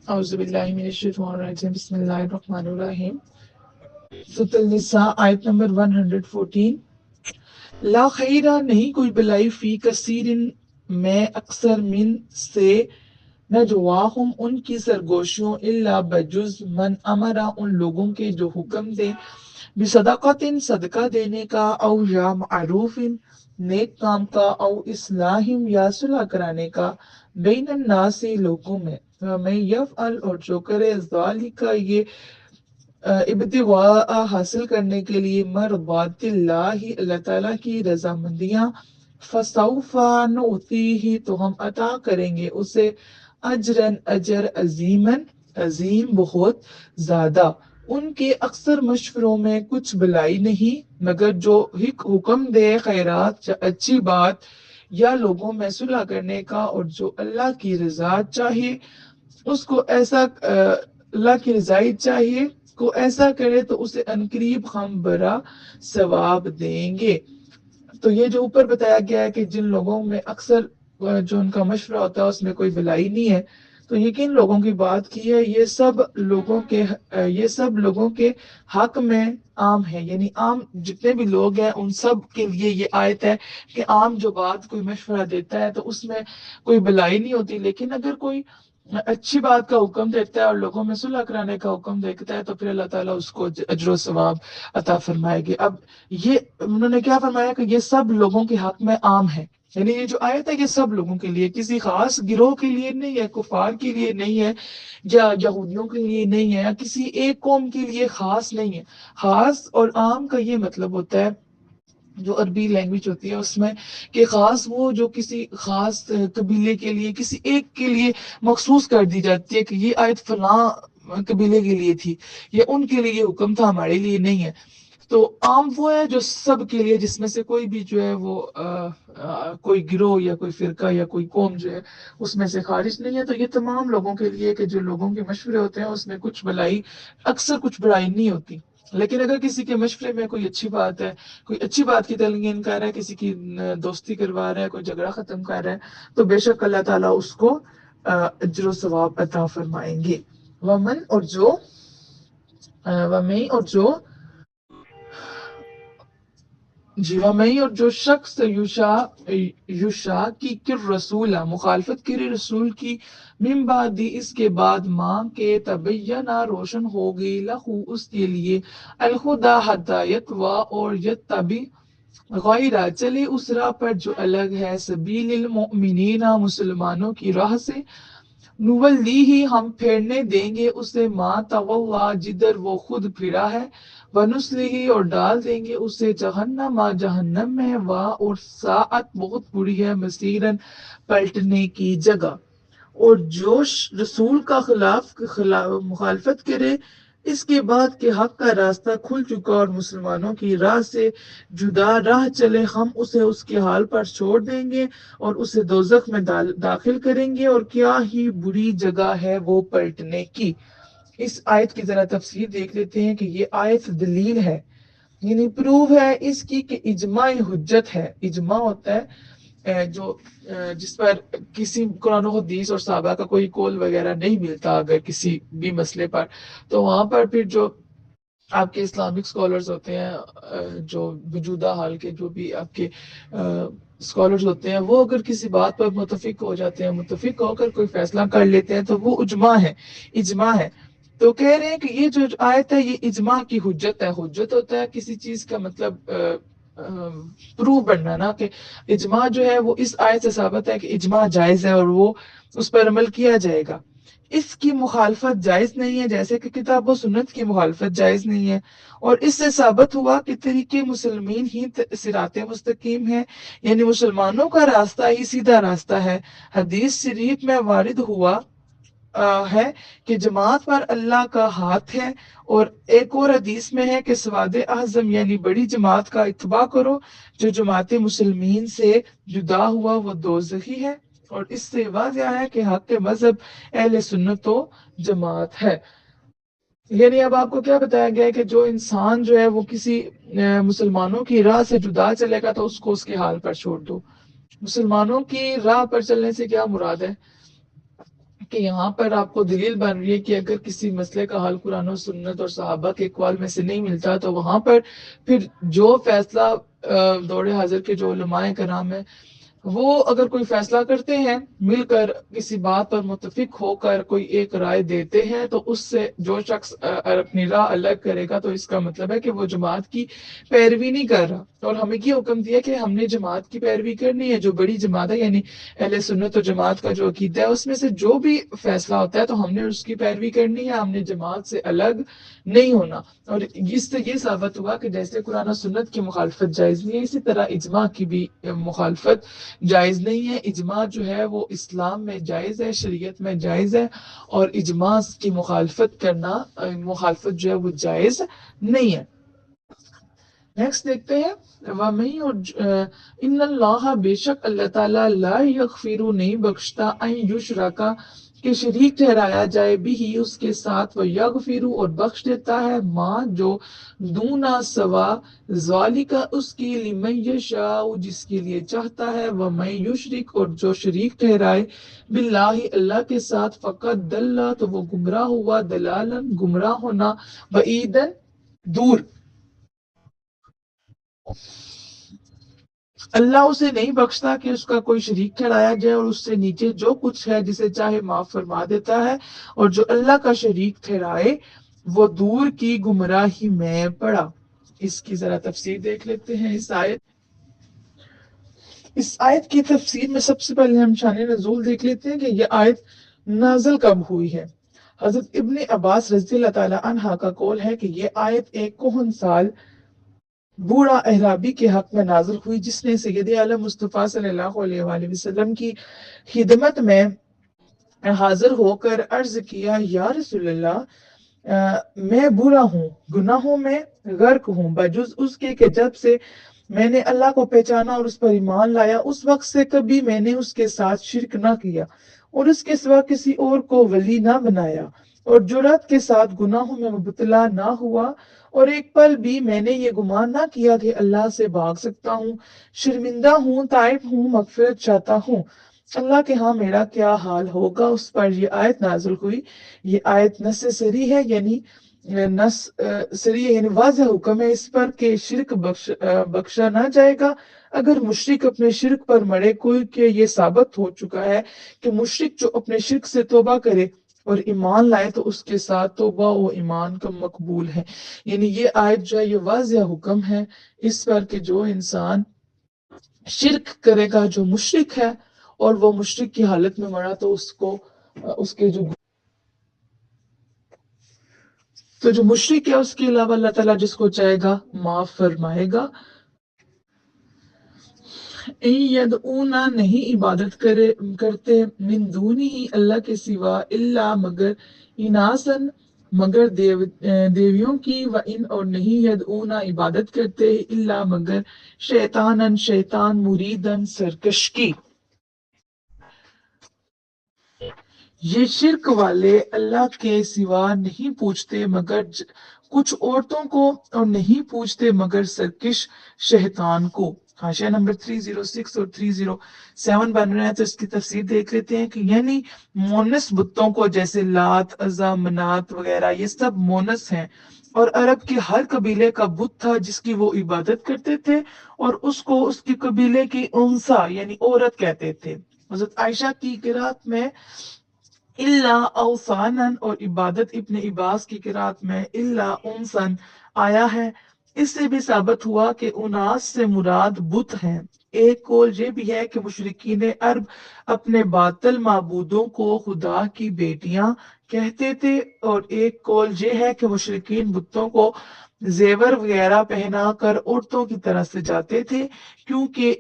اعوذ باللہ من الشیطان الرجیم بسم اللہ الرحمن الرحیم سورۃ النساء آیت نمبر 114 لا خیرہ نہیں کوئی بلائی فی کثیر میں اکثر من سے نجواہم ان کی سرگوشیوں الا بجز من امرا ان لوگوں کے جو حکم دے بصدقۃ صدقہ دینے کا او یا معروف نیک کام کا او اصلاح یا صلح کرانے کا بین الناس لوگوں میں میں یفعل اور جو کرے ذالک یہ ابتغاء حاصل کرنے کے لیے مرضات اللہ اللہ تعالیٰ کی رضامندیاں فسوف نؤتیہ تو ہم عطا کریں گے اسے اجرن اجر عظیمن عظیم بہت زیادہ ان کے اکثر مشوروں میں کچھ بلائی نہیں مگر جو حکم دے خیرات اچھی بات یا لوگوں میں صلح کرنے کا اور جو اللہ کی رضا چاہیے اس کو ایسا اللہ کی رضائی چاہیے کو ایسا کرے تو اسے انقریب ہم برا ثواب دیں گے۔ تو یہ جو اوپر بتایا گیا ہے کہ جن لوگوں میں اکثر جو ان کا مشورہ ہوتا ہے اس میں کوئی بھلائی نہیں ہے، تو یہ کن لوگوں کی بات کی ہے؟ یہ سب لوگوں کے حق میں عام ہے، یعنی عام جتنے بھی لوگ ہیں ان سب کے لیے یہ آیت ہے کہ عام جو بات کوئی مشورہ دیتا ہے تو اس میں کوئی بھلائی نہیں ہوتی، لیکن اگر کوئی اچھی بات کا حکم دیتا ہے اور لوگوں میں صلح کرانے کا حکم دیتا ہے تو پھر اللہ تعالیٰ اس کو اجر و ثواب عطا فرمائے گی۔ اب یہ انہوں نے کیا فرمایا کہ یہ سب لوگوں کے حق میں عام ہے، یعنی یہ جو آیت ہے یہ سب لوگوں کے لیے، کسی خاص گروہ کے لیے نہیں ہے، کفار کے لیے نہیں ہے یا یہودیوں کے لیے نہیں ہے یا کسی ایک قوم کے لیے خاص نہیں ہے۔ خاص اور عام کا یہ مطلب ہوتا ہے جو عربی لینگویج ہوتی ہے اس میں کہ خاص وہ جو کسی خاص قبیلے کے لیے کسی ایک کے لیے مخصوص کر دی جاتی ہے کہ یہ آیت فلاں قبیلے کے لیے تھی، یہ ان کے لیے یہ حکم تھا، ہمارے لیے نہیں ہے۔ تو عام وہ ہے جو سب کے لیے، جس میں سے کوئی بھی جو ہے وہ کوئی گروہ یا کوئی فرقہ یا کوئی قوم جو ہے اس میں سے خارج نہیں ہے۔ تو یہ تمام لوگوں کے لیے کہ جو لوگوں کے مشورے ہوتے ہیں اس میں کچھ بھلائی اکثر کچھ برائی نہیں ہوتی، لیکن اگر کسی کے مشورے میں کوئی اچھی بات ہے، کوئی اچھی بات کی تلقین کر رہا ہے، کسی کی دوستی کروا رہا ہے، کوئی جھگڑا ختم کر رہا ہے، تو بے شک اللہ تعالیٰ اس کو اجر و ثواب عطا فرمائیں گے۔ ومن اور جو ومن اور جو ومن اور جو شخص یوشا کی کر رسول مخالفت کرے رسول کی من بعد اس کے بعد ماں کے تبینہ روشن ہو گئی لہو اس کے لیے الہدا ہدایت و اور یتبع غیرہ چلے اس راہ پر جو الگ ہے سبیل المؤمنین مسلمانوں کی راہ سے نولیہ ہم پھیرنے دیں گے اسے ما تولا جدھر وہ خود پھرا ہے ونسلہ اور ڈال دیں گے اسے جہنم جہنم میں اور ساعت بہت بری ہے مصیرن پلٹنے کی جگہ۔ اور جو رسول کا مخالفت کرے اس کے بعد کہ حق کا راستہ کھل چکا اور مسلمانوں کی راہ سے جدا راہ چلے ہم اسے اس کے حال پر چھوڑ دیں گے اور اسے دوزخ میں داخل کریں گے، اور کیا ہی بری جگہ ہے وہ پلٹنے کی۔ اس آیت کی ذرا تفسیر دیکھ لیتے ہیں کہ یہ آیت دلیل ہے، یعنی پروف ہے اس کی کہ اجماع حجت ہے۔ اجماع ہوتا ہے جو جس پر کسی قرآن و حدیث اور صحابہ کا کوئی قول وغیرہ نہیں ملتا اگر کسی بھی مسئلے پر، تو وہاں پر پھر جو آپ کے اسلامک اسکالرز ہوتے ہیں جو موجودہ حال کے جو بھی آپ کے اسکالرز ہوتے ہیں وہ اگر کسی بات پر متفق ہو جاتے ہیں، متفق ہو کر کوئی فیصلہ کر لیتے ہیں تو وہ اجماع ہے، اجماع ہے۔ تو کہہ رہے ہیں کہ یہ جو آیت ہے یہ اجماع کی حجت ہے۔ حجت ہوتا ہے کسی چیز کا مطلب پروف بننا نا، کہ اجماع جو ہے وہ اس آیت سے ثابت ہے کہ اجماع جائز ہے اور وہ اس پر عمل کیا جائے گا۔ اس کی مخالفت جائز نہیں ہے، جیسے کہ کتاب و سنت کی مخالفت جائز نہیں ہے، اور اس سے ثابت ہوا کہ طریقے مسلمین ہی صراط مستقیم ہے، یعنی مسلمانوں کا راستہ ہی سیدھا راستہ ہے۔ حدیث شریف میں وارد ہوا ہے کہ جماعت پر اللہ کا ہاتھ ہے، اور ایک اور حدیث میں ہے کہ سواد اعظم یعنی بڑی جماعت کا اتباع کرو، جو جماعت مسلمین سے جدا ہوا وہ دوزخی ہے، اور اس سے واضح ہے کہ حق مذہب اہل سنت و جماعت ہے۔ یعنی اب آپ کو کیا بتایا گیا ہے کہ جو انسان جو ہے وہ کسی مسلمانوں کی راہ سے جدا چلے گا تو اس کو اس کے حال پر چھوڑ دو۔ مسلمانوں کی راہ پر چلنے سے کیا مراد ہے کہ یہاں پر آپ کو دلیل بن رہی ہے کہ اگر کسی مسئلے کا حل قرآن و سنت اور صحابہ کے اقوال میں سے نہیں ملتا تو وہاں پر پھر جو فیصلہ دور حاضر کے جو علماء کرام ہیں وہ اگر کوئی فیصلہ کرتے ہیں مل کر کسی بات پر متفق ہو کر کوئی ایک رائے دیتے ہیں تو اس سے جو شخص اپنی راہ الگ کرے گا تو اس کا مطلب ہے کہ وہ جماعت کی پیروی نہیں کر رہا، اور ہمیں یہ حکم دیا کہ ہم نے جماعت کی پیروی کرنی ہے، جو بڑی جماعت ہے یعنی اہل سنت و جماعت کا جو عقیدہ ہے اس میں سے جو بھی فیصلہ ہوتا ہے تو ہم نے اس کی پیروی کرنی ہے، ہم نے جماعت سے الگ نہیں ہونا۔ اور اس سے یہ ثابت ہوا کہ جیسے قرآن و سنت کی مخالفت جائز نہیں ہے، اسی طرح اجماع کی بھی مخالفت جائز نہیں ہے۔ اجماع جو ہے وہ اسلام میں جائز ہے، شریعت میں جائز ہے، اور اجماع کی مخالفت کرنا مخالفت جو ہے وہ جائز نہیں ہے۔ نیکسٹ دیکھتے ہیں ان اللہ بے شک اللہ تعالیٰ لا یغفر نہیں بخشتا ان یشرک کہ شریک ٹھہرایا جائے بھی ہی اس کے ساتھ، وہ یغفر اور بخش دیتا ہے ماں جو دونا سوا ذالک اس کے لمن یشاء جس کے لیے چاہتا ہے، ومن یشرک اور جو شریک ٹھہرائے باللہ اللہ کے ساتھ فقط دل تو وہ گمراہ ہوا دلالا گمراہ ہونا بعیدا دور۔ اللہ اسے نہیں بخشتا کہ اس کا کوئی شریک ٹھہرایا جائے، اور اس سے نیچے جو کچھ ہے جسے چاہے معاف فرما دیتا ہے، اور جو اللہ کا شریک ٹھہرائے وہ دور کی گمراہی میں پڑا۔ اس کی ذرا تفسیر دیکھ لیتے ہیں۔ اس آیت کی تفسیر میں سب سے پہلے ہم شان نزول دیکھ لیتے ہیں کہ یہ آیت نازل کب ہوئی ہے۔ حضرت ابن عباس رضی اللہ تعالی عنہ کا قول ہے کہ یہ آیت ایک کہن سال بوڑھا اعرابی کے حق میں نازل ہوئی، جس نے سید عالم مصطفیٰ صلی اللہ علیہ وآلہ وسلم کی خدمت میں حاضر ہو کر عرض کیا، یا رسول اللہ میں برا ہوں، گناہوں میں غرق ہوں، بجز اس کے کہ جب سے میں نے اللہ کو پہچانا اور اس پر ایمان لایا اس وقت سے کبھی میں نے اس کے ساتھ شرک نہ کیا اور اس کے سوا کسی اور کو ولی نہ بنایا، اور جرات کے ساتھ گناہوں میں مبتلا نہ ہوا، اور ایک پل بھی میں نے یہ گمان نہ کیا کہ اللہ سے بھاگ سکتا ہوں، شرمندہ ہوں، تائب ہوں، مغفرت چاہتا ہوں، اللہ کے ہاں میرا کیا حال ہوگا۔ اس پر یہ آیت نازل ہوئی۔ یہ آیت نص سری ہے، یعنی نص سری یعنی واضح حکم ہے اس پر کہ شرک بخشا نہ جائے گا اگر مشرک اپنے شرک پر مرے، کوئی کہ یہ ثابت ہو چکا ہے کہ مشرک جو اپنے شرک سے توبہ کرے اور ایمان لائے تو اس کے ساتھ توبہ و ایمان کا مقبول ہے۔ یعنی یہ آیت جو ہے یہ واضح حکم ہے اس پر کہ جو انسان شرک کرے گا، جو مشرک ہے اور وہ مشرک کی حالت میں مرا تو اس کے جو مشرک ہے اس کے علاوہ اللہ تعالیٰ جس کو چاہے گا معاف فرمائے گا۔ یدعونا نہیں عبادت کرتے من دونی ہی اللہ کے سوا الا مگر اناسن مگر دیویوں کی، و ان اور نہیں یدعونا عبادت کرتے الا مگر شیطانن شیطان مریدن سرکش کی۔ یہ شرک والے اللہ کے سوا نہیں پوچھتے مگر کچھ عورتوں کو، اور نہیں پوچھتے مگر سرکش شیطان کو۔ حاشیہ نمبر 306 اور 307 بن رہے ہیں تو اس کی تفسیر دیکھ لیتے ہیں کہ یعنی مونس بتوں کو جیسے لات، عزا، منات وغیرہ یہ سب مونس ہیں، اور عرب کے ہر قبیلے کا بت تھا جس کی وہ عبادت کرتے تھے اور اس کو اس کے قبیلے کی انسا یعنی عورت کہتے تھے۔ حضرت عائشہ کی قرات میں اللہ اوثانن اور عبادت ابن عباس کی قرات میں اللہ انسن آیا ہے۔ اس سے بھی ثابت ہوا کہ اناس سے مراد بت ہیں۔ ایک قول یہ بھی ہے کہ مشرکین عرب اپنے باطل معبودوں کو خدا کی بیٹیاں کہتے تھے، اور ایک قول یہ ہے کہ مشرکین بتوں کو زیور وغیرہ پہنا کر عورتوں کی طرح سجاتے تھے، کیونکہ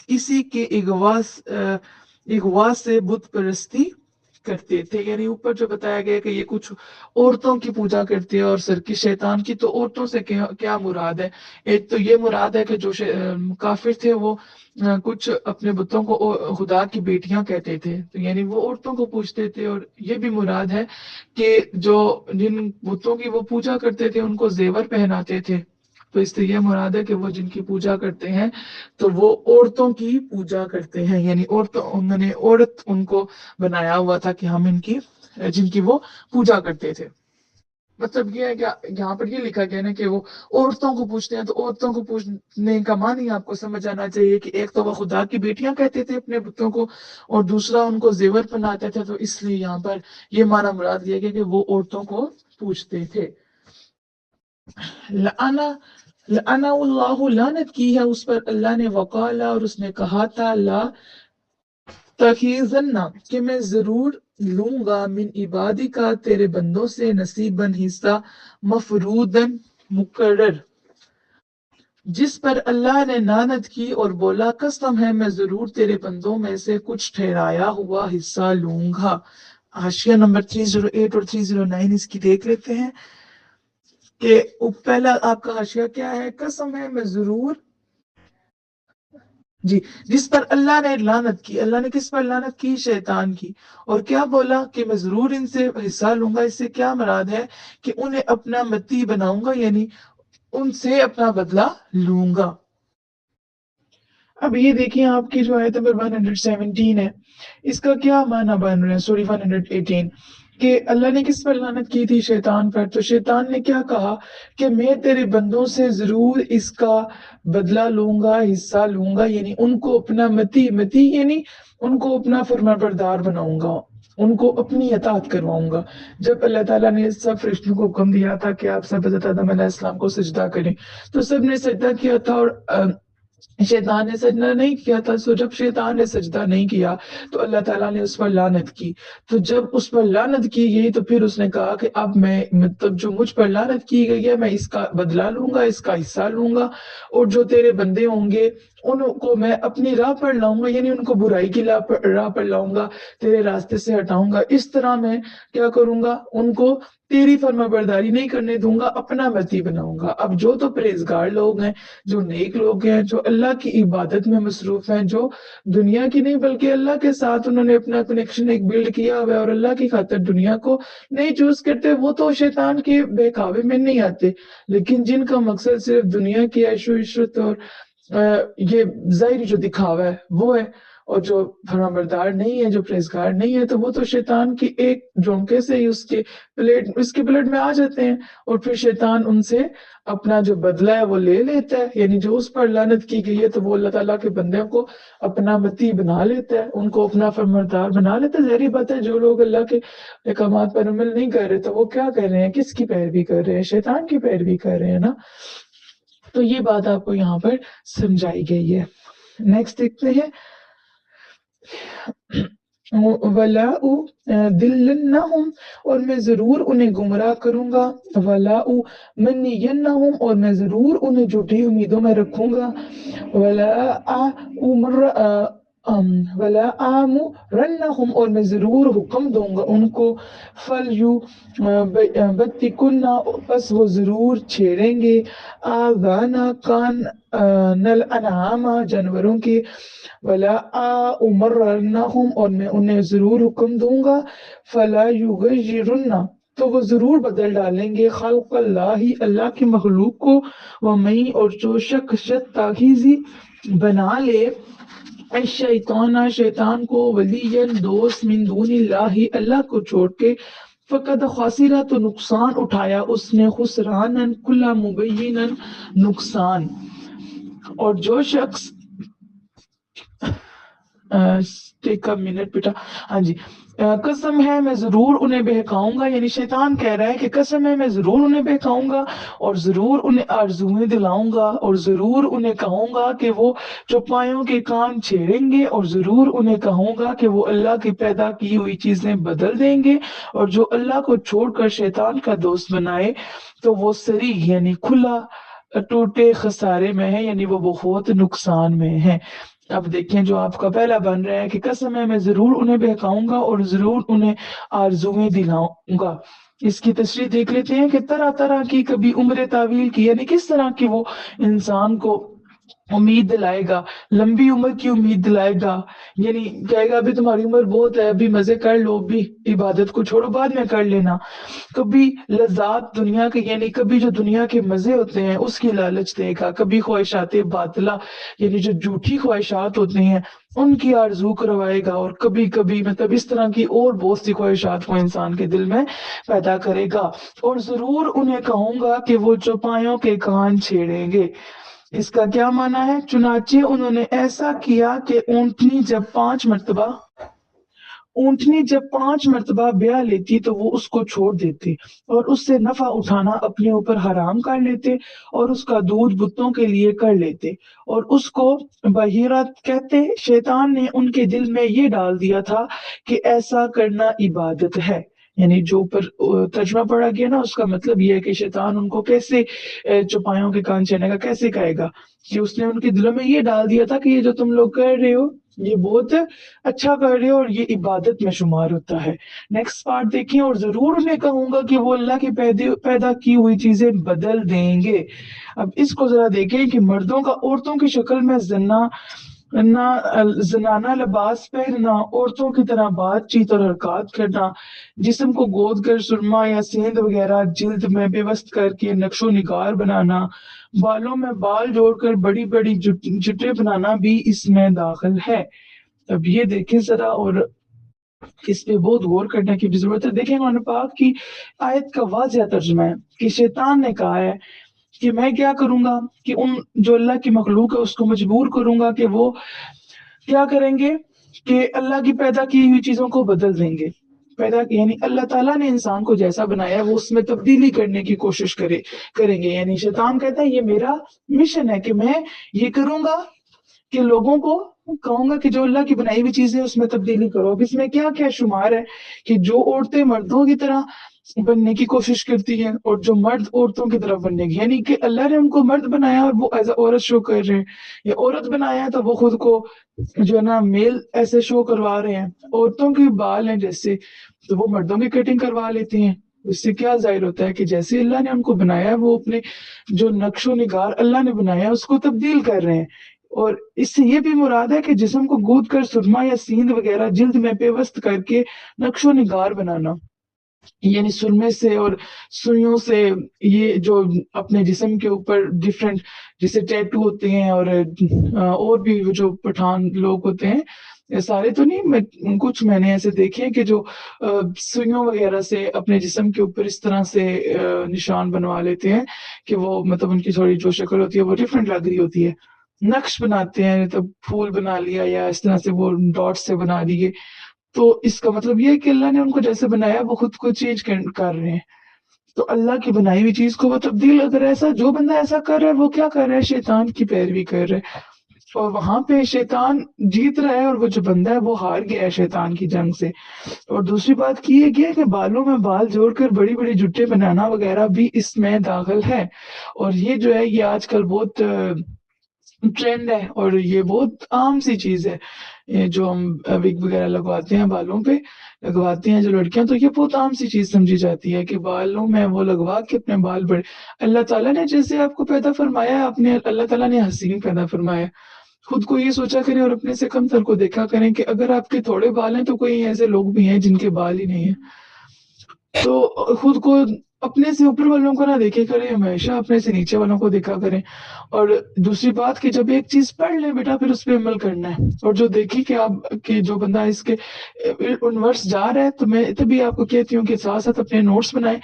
اسی کے اغوا سے بت پرستی کرتے تھے۔ یعنی اوپر جو بتایا گیا کہ یہ کچھ عورتوں کی پوجا کرتے ہیں اور سرکش شیطان کی، تو عورتوں سے کیا مراد ہے؟ ایک تو یہ مراد ہے کہ جو کافر تھے وہ کچھ اپنے بتوں کو خدا کی بیٹیاں کہتے تھے، تو یعنی وہ عورتوں کو پوجتے تھے، اور یہ بھی مراد ہے کہ جو جن بتوں کی وہ پوجا کرتے تھے ان کو زیور پہناتے تھے، تو اس سے یہ مراد ہے کہ وہ جن کی پوجا کرتے ہیں تو وہ عورتوں کی پوجا کرتے ہیں، یعنی انہوں نے عورت ان کو بنایا ہوا تھا کہ ہم جن کی وہ پوجا کرتے تھے۔ مطلب یہ ہے کہ یہاں پر یہ لکھا گیا نا کہ وہ عورتوں کو پوچھتے ہیں، تو عورتوں کو پوچھنے کا معنی آپ کو سمجھ آنا چاہیے کہ ایک تو وہ خدا کی بیٹیاں کہتے تھے اپنے بتوں کو، اور دوسرا ان کو زیور پہناتے تھے، تو اس لیے یہاں پر یہ معنی مراد لیا گیا کہ وہ عورتوں کو پوچھتے تھے۔ لعنا لعنا اللہ، لعنت کی ہے اس پر اللہ نے، وقال، اور اس نے کہا تھا، لا تخیزن، کہ میں ضرور لوں گا، من عبادی کا، تیرے بندوں سے، نصیباً، حصہ، مفروضاً، مقرر، جس پر اللہ نے لعنت کی اور بولا قسم ہے میں ضرور تیرے بندوں میں سے کچھ ٹھہرایا ہوا حصہ لوں گا۔ حاشیہ نمبر 308 اور 309 اس کی دیکھ لیتے ہیں کہ پہلا آپ کا حاشیہ کیا ہے؟ قسم ہے میں ضرور، جی، جس پر اللہ نے لعنت کی۔ اللہ نے کس پر لعنت کی؟ شیطان کی۔ اور کیا بولا کہ میں ضرور ان سے حصہ لوں گا۔ اس سے کیا مراد ہے کہ انہیں اپنا متی بناؤں گا، یعنی ان سے اپنا بدلہ لوں گا۔ اب یہ دیکھیں آپ کی جو آیت نمبر 117 ہے، اس کا کیا معنی بن رہا ہے؟ سوری 118، کہ اللہ نے کس پر لعنت کی تھی؟ شیطان پر۔ تو شیطان نے کیا کہا کہ میں تیرے بندوں سے ضرور اس کا بدلہ لوں گا، حصہ لوں گا، یعنی ان کو اپنا متی یعنی ان کو اپنا فرما بردار بناؤں گا، ان کو اپنی اطاعت کرواؤں گا۔ جب اللہ تعالیٰ نے سب فرشتوں کو حکم دیا تھا کہ آپ سب حضرت آدم علیہ السلام کو سجدہ کریں، تو سب نے سجدہ کیا تھا، اور شیطان نے سجدہ نہیں کیا تھا۔ سو جب شیطان نے سجدہ نہیں کیا تو اللہ تعالیٰ نے اس پر لعنت کی۔ تو جب اس پر لعنت کی گئی تو پھر اس نے کہا کہ اب میں، مطلب جو مجھ پر لعنت کی گئی ہے، میں اس کا بدلہ لوں گا، اس کا حصہ لوں گا، اور جو تیرے بندے ہوں گے ان کو میں اپنی راہ پر لاؤں گا، یعنی ان کو برائی کی راہ پر لاؤں گا، تیرے راستے سے ہٹاؤں گا۔ اس طرح میں کیا کروں گا؟ ان کو تیری فرما برداری نہیں کرنے دوں گا، اپنا متی بناؤں گا۔ اب جو تو پرہیزگار لوگ ہیں، جو نیک لوگ ہیں، جو اللہ کی عبادت میں مصروف ہیں، جو دنیا کی نہیں بلکہ اللہ کے ساتھ انہوں نے اپنا کنیکشن ایک بلڈ کیا ہوا ہے اور اللہ کی خاطر دنیا کو نہیں چوز کرتے، وہ تو شیطان کے بہکاوے میں نہیں آتے۔ لیکن جن کا مقصد صرف دنیا کی عیش و عشرت اور یہ ظاہری جو دکھاوا ہے وہ ہے، اور جو فرمانبردار نہیں ہے، جو پرہیزگار نہیں ہے، تو وہ تو شیطان کی ایک جھونکے سے ہی اس کے پلیٹ میں آ جاتے ہیں، اور پھر شیطان ان سے اپنا جو بدلہ ہے وہ لے لیتا ہے، یعنی جو اس پر لعنت کی گئی ہے تو وہ اللہ تعالیٰ کے بندوں کو اپنا متی بنا لیتا ہے، ان کو اپنا فرمانبردار بنا لیتا ہے۔ ظاہری بات ہے جو لوگ اللہ کے احکامات پر عمل نہیں کر رہے تو وہ کیا کر رہے ہیں؟ کس کی پیروی کر رہے ہیں؟ شیطان کی پیروی کر رہے ہیں نا۔ تو یہ بات آپ کو یہاں پر سمجھائی گئی ہے۔ نیکسٹ دیکھتے ہیں، وَلَا دِلَّنَّهُمْ، اور میں ضرور انہیں گمراہ کروں گا، وَلَا مَنِّيَنَّهُمْ، اور میں ضرور انہیں جھوٹی امیدوں میں رکھوں گا، وَلَا آمُرَنَّهُمْ، اور میں ضرور حکم دوں گا ان کو، فَلْيُبَتِّكُنَّ، پس وہ ضرور چھیڑیں گے، آذَانَ کان الْأَنْعَامَ، جانوروں کے، وَلَا آمُرَنَّهُمْ، اور میں انہیں ضرور حکم دوں گا، فَلَا يُغَيِّرُنَّ، تو وہ ضرور بدل ڈالیں گے، خلق اللہ، اللہ کی مخلوق کو، وَمَن، اور جو شخص تاخیزی بنا لے، الشیطان، شیطان کو، ولیًا، دوست، من دون اللہ، اللہ کو چھوڑ کے، فقد خاسرہ، تو نقصان اٹھایا اس نے، خسرانا کل مبینا، نقصان۔ اور جو شخص ٹیک اے منٹ بیٹا، ہاں جی، قسم ہے میں ضرور انہیں بہکاؤں گا، یعنی شیطان کہہ رہا ہے کہ قسم ہے میں ضرور انہیں بہکاؤں گا، اور ضرور انہیں آرزویں دلاؤں گا، اور ضرور انہیں کہوں گا کہ وہ چوپایوں کے کان چھیڑیں گے، اور ضرور انہیں کہوں گا کہ وہ اللہ کی پیدا کی ہوئی چیزیں بدل دیں گے، اور جو اللہ کو چھوڑ کر شیطان کا دوست بنائے تو وہ سری، یعنی کھلا ٹوٹے خسارے میں ہے، یعنی وہ بہت نقصان میں ہے۔ اب دیکھیں جو آپ کا پہلا بن رہا ہے کہ قسم ہے میں ضرور انہیں بہکاؤں گا اور ضرور انہیں آرزویں دلاؤں گا۔ اس کی تشریح دیکھ لیتے ہیں کہ طرح طرح کی، کبھی عمر طویل کی، یعنی کس طرح کی وہ انسان کو امید دلائے گا، لمبی عمر کی امید دلائے گا، یعنی کہے گا ابھی تمہاری عمر بہت ہے، ابھی مزے کر لو، ابھی عبادت کو چھوڑو بعد میں کر لینا۔ کبھی لذات دنیا کے، یعنی کبھی جو دنیا کے مزے ہوتے ہیں اس کی لالچ دے گا، کبھی خواہشات باطلہ یعنی جو جھوٹی خواہشات ہوتے ہیں ان کی آرزو کروائے گا، اور کبھی کبھی مطلب اس طرح کی اور بہت سی خواہشات کو انسان کے دل میں پیدا کرے گا، اور ضرور انہیں کہوں گا کہ وہ چوپایوں کے کان چھیڑیں گے۔ اس کا کیا معنی ہے؟ چنانچہ انہوں نے ایسا کیا کہ اونٹنی جب 5 مرتبہ بیاہ لیتی تو وہ اس کو چھوڑ دیتے اور اس سے نفع اٹھانا اپنے اوپر حرام کر لیتے، اور اس کا دودھ بتوں کے لیے کر لیتے اور اس کو بحیرت کہتے۔ شیطان نے ان کے دل میں یہ ڈال دیا تھا کہ ایسا کرنا عبادت ہے، یعنی جو اوپر ترجمہ پڑھا گیا نا اس کا مطلب یہ ہے کہ شیطان ان کو کیسے چوپایوں کے کان چھیڑنے کا کیسے کہے گا کہ اس نے ان کے دلوں میں یہ ڈال دیا تھا کہ یہ جو تم لوگ کر رہے ہو یہ بہت اچھا کر رہے ہو اور یہ عبادت میں شمار ہوتا ہے۔ نیکسٹ پارٹ دیکھیں، اور ضرور میں کہوں گا کہ وہ اللہ کی پیدا کی ہوئی چیزیں بدل دیں گے۔ اب اس کو ذرا دیکھیں کہ مردوں کا عورتوں کی شکل میں زنانہ لباس پہننا، عورتوں کی طرح بات چیت اور حرکات کرنا، جسم کو گود کر سرما یا سیندھ وغیرہ جلد میں بے وست کر کے نقش و نگار بنانا، بالوں میں بال جوڑ کر بڑی بڑی جٹیں بنانا بھی اس میں داخل ہے۔ اب یہ دیکھیں ذرا، اور اس پہ بہت غور کرنے کی بھی ضرورت ہے۔ دیکھیں قرآن پاک کی آیت کا واضح ترجمہ ہے کہ شیطان نے کہا ہے کہ میں کیا کروں گا کہ ان جو اللہ کی مخلوق ہے اس کو مجبور کروں گا کہ وہ کیا کریں گے کہ اللہ کی پیدا کی ہوئی چیزوں کو بدل دیں گے۔ یعنی اللہ تعالیٰ نے انسان کو جیسا بنایا وہ اس میں تبدیلی کرنے کی کوشش کریں گے، یعنی شیطان کہتا ہے یہ میرا مشن ہے کہ میں یہ کروں گا کہ لوگوں کو کہوں گا کہ جو اللہ کی بنائی ہوئی چیزیں اس میں تبدیلی کرو۔ اب اس میں کیا کیا شمار ہے کہ جو عورتیں مردوں کی طرح بننے کی کوشش کرتی ہیں اور جو مرد عورتوں کی طرف بننے کی، یعنی کہ اللہ نے ان کو مرد بنایا اور وہ ایز اے عورت شو کر رہے ہیں، یا عورت بنایا ہے تو وہ خود کو جو ہے نا میل ایسے شو کروا رہے ہیں۔ عورتوں کے بال ہیں جیسے تو وہ مردوں کی کٹنگ کروا لیتے ہیں، اس سے کیا ظاہر ہوتا ہے کہ جیسے اللہ نے ان کو بنایا ہے وہ اپنے جو نقش و نگار اللہ نے بنایا ہے اس کو تبدیل کر رہے ہیں۔ اور اس سے یہ بھی مراد ہے کہ جسم کو گود کر سرما یا سیندھ وغیرہ جلد میں پیوست کر کے نقش و نگار بنانا، یعنی سرمے سے اور سوئیوں سے یہ جو اپنے جسم کے اوپر ڈفرینٹ جیسے ٹیٹو ہوتے ہیں اور بھی جو پٹھان لوگ ہوتے ہیں، سارے تو نہیں، کچھ میں نے ایسے دیکھے ہیں کہ جو سوئیوں وغیرہ سے اپنے جسم کے اوپر اس طرح سے نشان بنوا لیتے ہیں کہ وہ مطلب ان کی تھوڑی جو شکل ہوتی ہے وہ ڈفرینٹ لگ رہی ہوتی ہے، نقش بناتے ہیں، مطلب پھول بنا لیا یا اس طرح سے وہ ڈاٹ سے بنا دیے۔ تو اس کا مطلب یہ ہے کہ اللہ نے ان کو جیسے بنایا وہ خود کو چینج کر رہے ہیں، تو اللہ کی بنائی ہوئی چیز کو وہ تبدیل، اگر ایسا جو بندہ ایسا کر رہا ہے وہ کیا کر رہا ہے؟ شیطان کی پیروی کر رہا ہے، اور وہاں پہ شیطان جیت رہا ہے اور وہ جو بندہ ہے وہ ہار گیا ہے شیطان کی جنگ سے۔ اور دوسری بات کی یہ کہ بالوں میں بال جوڑ کر بڑی بڑی جٹیں بنانا وغیرہ بھی اس میں داخل ہے، اور یہ جو ہے یہ آج کل بہت ٹرینڈ ہے اور یہ بہت عام سی چیز ہے، یہ جو ہم وگ وغیرہ لگواتے ہیں بالوں پہ لگواتی ہیں جو لڑکیاں، تو یہ بہت عام سی چیز سمجھی جاتی ہے کہ بالوں میں وہ لگوا کے اپنے بال بڑے۔ اللہ تعالیٰ نے جیسے آپ کو پیدا فرمایا ہے، اللہ تعالیٰ نے حسین پیدا فرمایا، خود کو یہ سوچا کریں اور اپنے سے کم تر کو دیکھا کریں کہ اگر آپ کے تھوڑے بال ہیں تو کوئی ایسے لوگ بھی ہیں جن کے بال ہی نہیں ہیں، تو خود کو اپنے سے اوپر والوں کو نہ دیکھے کریں، ہمیشہ اپنے سے نیچے والوں کو دیکھا کریں۔ اور دوسری بات کہ جب ایک چیز پڑھ لیں بیٹا پھر اس پہ عمل کرنا ہے، اور جو دیکھی کہ آپ کہ جو بندہ اس کے انورس جا رہا ہے تو میں تبھی آپ کو کہتی ہوں کہ ساتھ ساتھ اپنے نوٹس بنائیں،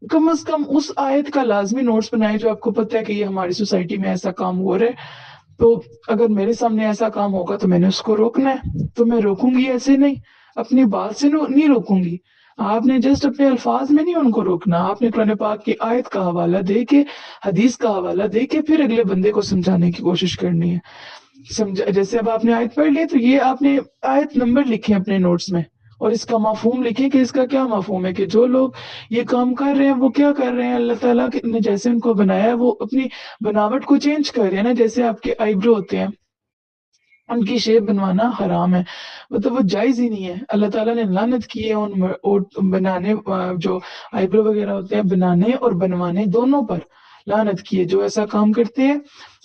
کم از کم اس آیت کا لازمی نوٹس بنائیں جو آپ کو پتہ ہے کہ یہ ہماری سوسائٹی میں ایسا کام ہو رہا ہے، تو اگر میرے سامنے ایسا کام ہوگا تو میں نے اس کو روکنا ہے، تو میں روکوں گی ایسے نہیں، اپنی بات سے نہیں روکوں گی۔ آپ نے جسٹ اپنے الفاظ میں نہیں ان کو روکنا، آپ نے قرآن پاک کی آیت کا حوالہ دے کے، حدیث کا حوالہ دے کے پھر اگلے بندے کو سمجھانے کی کوشش کرنی ہے۔ جیسے اب آپ نے آیت پڑھ لی تو یہ آپ نے آیت نمبر لکھے اپنے نوٹس میں اور اس کا مفہوم لکھیں کہ اس کا کیا مفہوم ہے، کہ جو لوگ یہ کام کر رہے ہیں وہ کیا کر رہے ہیں، اللہ تعالیٰ نے جیسے ان کو بنایا ہے وہ اپنی بناوٹ کو چینج کر رہے ہیں نا، جیسے آپ کے آئی برو ہوتے ہیں ان کی شیپ بنوانا حرام ہے، مطلب وہ جائز ہی نہیں ہے، اللہ تعالیٰ نے لعنت کی ہے ان بنانے جو آئی برو وغیرہ ہوتے ہیں بنانے اور بنوانے دونوں پر، لعنت کی ہے، جو ایسا کام کرتے ہیں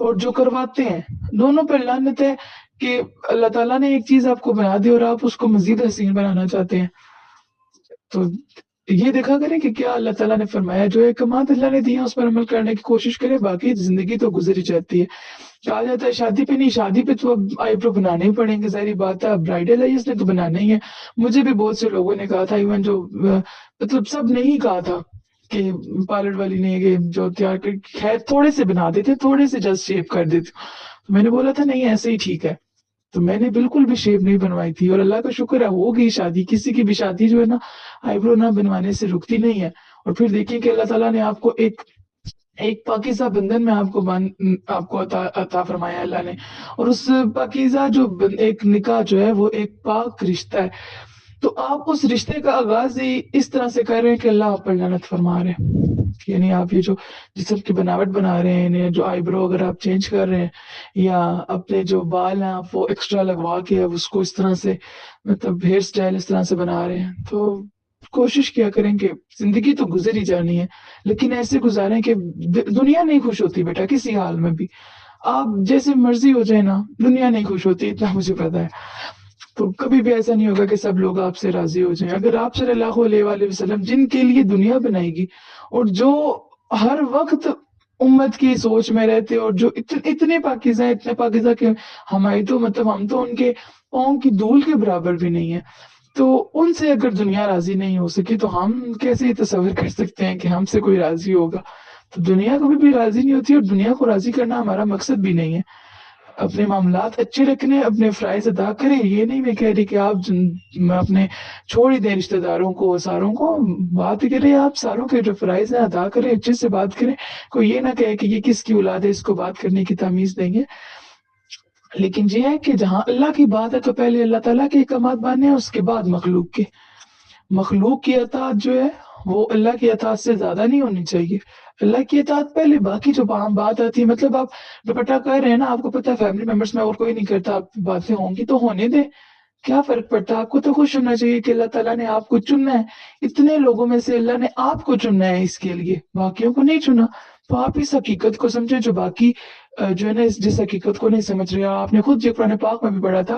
اور جو کرواتے ہیں، دونوں پر لعنت ہے کہ اللہ تعالیٰ نے ایک چیز آپ کو بنا دی اور آپ اس کو مزید حسین بنانا چاہتے ہیں۔ تو یہ دیکھا کریں کہ کیا اللہ تعالیٰ نے فرمایا، جو احکامات اللہ نے دیے اس پر عمل کرنے کی کوشش کرے، باقی زندگی تو گزر ہی جاتی ہے۔ کہا جاتا ہے شادی پہ نہیں، شادی پہ تو اب آئی برو بنانے ہی پڑیں گے، ظاہری بات ہے، اب برائڈل ہے اس نے تو بنانا ہی ہے۔ مجھے بھی بہت سے لوگوں نے کہا تھا، ایون جو مطلب سب نے ہی کہا تھا کہ پارلر والی نے کہ جو تیار کر، خیر تھوڑے سے بنا دیتے، تھوڑے سے جسٹ شیپ کر دیتے، میں نے بولا تھا نہیں ایسے ہی ٹھیک ہے، تو میں نے بالکل بھی شیپ نہیں بنوائی تھی، اور اللہ کا شکر ہے ہو گئی شادی۔ کسی کی بھی شادی جو ہے نا آئی برو نہ بنوانے سے رکتی نہیں ہے۔ اور پھر دیکھیں کہ اللہ تعالیٰ نے آپ کو ایک پاکیزہ بندھن میں آپ کو عطا فرمایا اللہ نے، اور اس پاکیزہ جو ایک نکاح جو ہے وہ ایک پاک رشتہ ہے، تو آپ اس رشتے کا آغاز ہی اس طرح سے کر رہے ہیں کہ اللہ آپ پر لعنت فرما رہے ہیں۔ یعنی آپ یہ جو جسم کی بناوٹ بنا رہے ہیں، یعنی جو آئی برو اگر آپ چینج کر رہے ہیں، یا اپنے جو بال ہیں آپ وہ ایکسٹرا لگوا کے اب اس کو اس طرح سے مطلب ہیئر سٹائل اس طرح سے بنا رہے ہیں، تو کوشش کیا کریں کہ زندگی تو گزر ہی جانی ہے، لیکن ایسے گزاریں کہ دنیا نہیں خوش ہوتی بیٹا کسی حال میں بھی، آپ جیسے مرضی ہو جائے نا، دنیا نہیں خوش ہوتی، اتنا مجھے پتا ہے۔ تو کبھی بھی ایسا نہیں ہوگا کہ سب لوگ آپ سے راضی ہو جائیں۔ اگر آپ صلی اللہ علیہ وآلہ وسلم جن کے لیے دنیا بنائے گی، اور جو ہر وقت امت کی سوچ میں رہتے، اور جو اتنے پاکیزہ ہیں، اتنے پاکیزہ کہ ہماری تو مطلب ہم تو ان کے پاؤں کی دھول کے برابر بھی نہیں ہے، تو ان سے اگر دنیا راضی نہیں ہو سکی تو ہم کیسے یہ تصور کر سکتے ہیں کہ ہم سے کوئی راضی ہوگا؟ تو دنیا کبھی بھی راضی نہیں ہوتی، اور دنیا کو راضی کرنا ہمارا مقصد بھی نہیں ہے۔ اپنے معاملات اچھے رکھنے، اپنے فرائض ادا کریں، یہ نہیں میں کہہ رہی کہ آپ اپنے چھوڑ ہی دیں رشتہ داروں کو، ساروں کو، بات کریں، آپ ساروں کے جو فرائض ہیں ادا کریں، اچھے سے بات کریں، کوئی یہ نہ کہے کہ یہ کس کی اولاد ہے، اس کو بات کرنے کی تمیز دیں گے۔ لیکن یہ ہے کہ جہاں اللہ کی بات ہے تو پہلے اللہ تعالیٰ کے احکامات مانیں، اس کے بعد مخلوق کی اطاعت جو ہے وہ اللہ کی اطاعت سے زیادہ نہیں ہونی چاہیے۔ اللہ کی اطاعت پہلے، باقی جو بات آتی ہے، مطلب آپ دوپٹہ کر رہے ہیں نا، آپ کو پتا ہے فیملی ممبرس میں اور کوئی نہیں کرتا، آپ باتیں ہوں گی تو ہونے دیں، کیا فرق پڑتا ہے؟ آپ کو تو خوش ہونا چاہیے کہ اللہ تعالیٰ نے آپ کو چننا ہے، اتنے لوگوں میں سے اللہ نے آپ کو چننا ہے اس کے لیے، باقیوں کو نہیں چنا۔ تو آپ اس حقیقت کو سمجھیں جو باقی جو ہے نا جس حقیقت کو نہیں سمجھ رہے۔ آپ نے خود یہ قرآن پاک میں بھی پڑھا تھا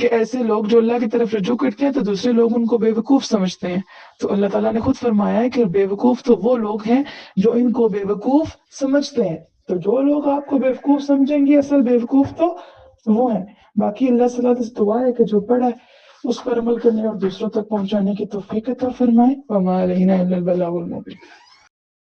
کہ ایسے لوگ جو اللہ کی طرف رجوع کرتے ہیں تو دوسرے لوگ ان کو بے وقوف سمجھتے ہیں، تو اللہ تعالیٰ نے خود فرمایا ہے کہ بے وقوف تو وہ لوگ ہیں جو ان کو بے وقوف سمجھتے ہیں، تو جو لوگ آپ کو بے وقوف سمجھیں گے اصل بے وقوف تو وہ ہیں۔ باقی اللہ صلی سے دعا ہے کہ جو پڑھا ہے اس پر عمل کرنے اور دوسروں تک پہنچانے کی توفیق عطا فرمائے۔ وما علینا الا البلاغ المبین۔